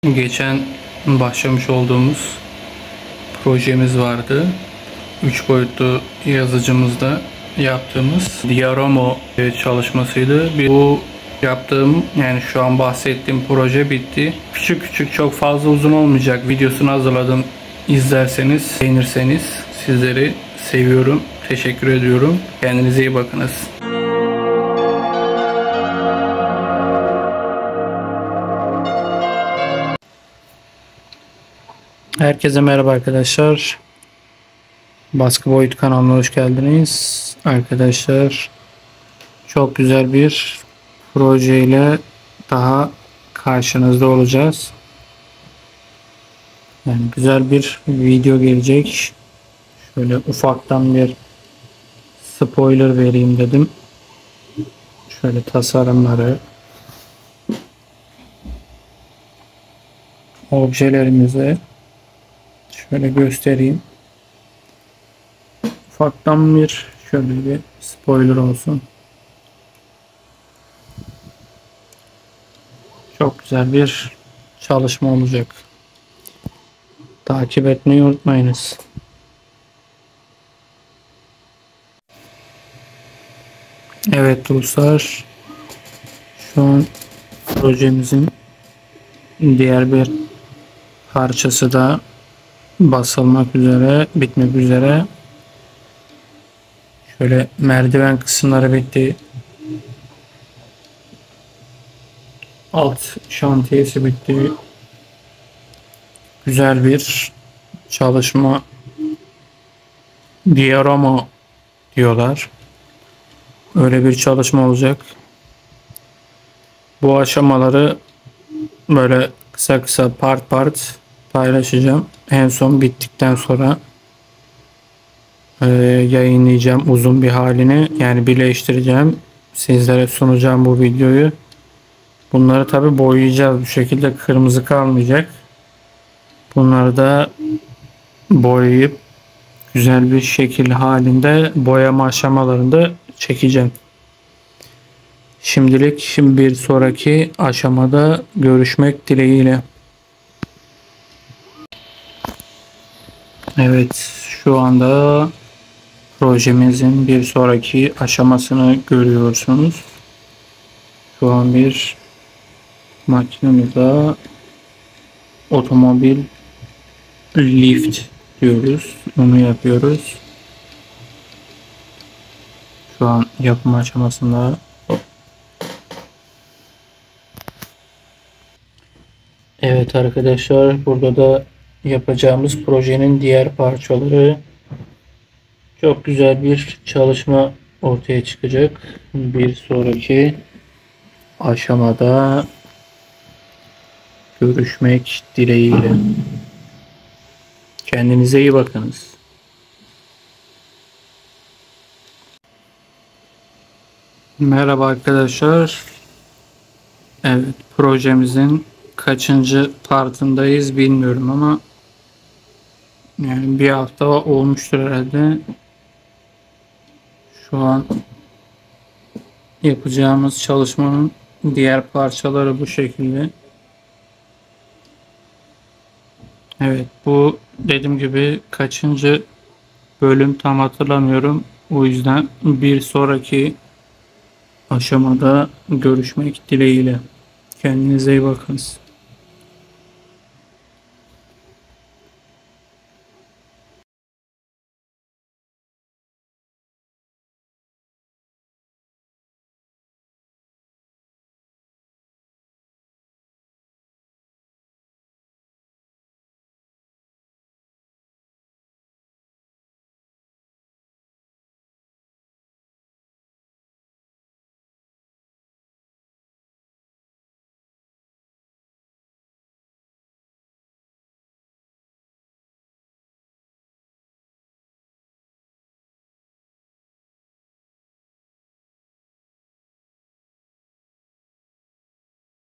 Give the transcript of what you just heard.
Geçen başlamış olduğumuz projemiz vardı. 3 boyutlu yazıcımızda yaptığımız diorama çalışmasıydı. Bu yaptığım, yani şu an bahsettiğim proje bitti. Küçük küçük, çok fazla uzun olmayacak videosunu hazırladım. İzlerseniz, beğenirseniz sizleri seviyorum. Teşekkür ediyorum. Kendinize iyi bakınız. Herkese merhaba arkadaşlar. Baskı Boyut kanalına hoş geldiniz. Arkadaşlar, çok güzel bir projeyle daha karşınızda olacağız. Yani güzel bir video gelecek. Şöyle ufaktan bir spoiler vereyim dedim. Şöyle tasarımları, objelerimizi şöyle göstereyim. Ufaktan bir şöyle bir spoiler olsun. Çok güzel bir çalışma olacak. Takip etmeyi unutmayınız. Evet dostlar, şu an projemizin diğer bir parçası da basılmak üzere, bitmek üzere. Şöyle merdiven kısımları bitti. Alt şantiyesi bitti. Güzel bir çalışma. Diorama diyorlar. Öyle bir çalışma olacak. Bu aşamaları böyle kısa kısa part paylaşacağım. En son bittikten sonra yayınlayacağım uzun bir halini, yani birleştireceğim, sizlere sunacağım bu videoyu. Bunları tabi boyayacağız, bu şekilde kırmızı kalmayacak. Bunları da boyayıp güzel bir şekil halinde boyama aşamalarında çekeceğim. Şimdilik bir sonraki aşamada görüşmek dileğiyle. Evet, şu anda projemizin bir sonraki aşamasını görüyorsunuz. Şu an bir makinamıza otomobil lift diyoruz. Onu yapıyoruz. Şu an yapım aşamasında. Evet arkadaşlar, burada da yapacağımız projenin diğer parçaları. Çok güzel bir çalışma ortaya çıkacak. Bir sonraki aşamada görüşmek dileğiyle. Kendinize iyi bakınız. Merhaba arkadaşlar. Evet, projemizin kaçıncı partındayız bilmiyorum ama yani bir hafta olmuştur herhalde. Şu an yapacağımız çalışmanın diğer parçaları bu şekilde. Evet, bu dediğim gibi kaçıncı bölüm tam hatırlamıyorum. O yüzden bir sonraki aşamada görüşmek dileğiyle. Kendinize iyi bakınız.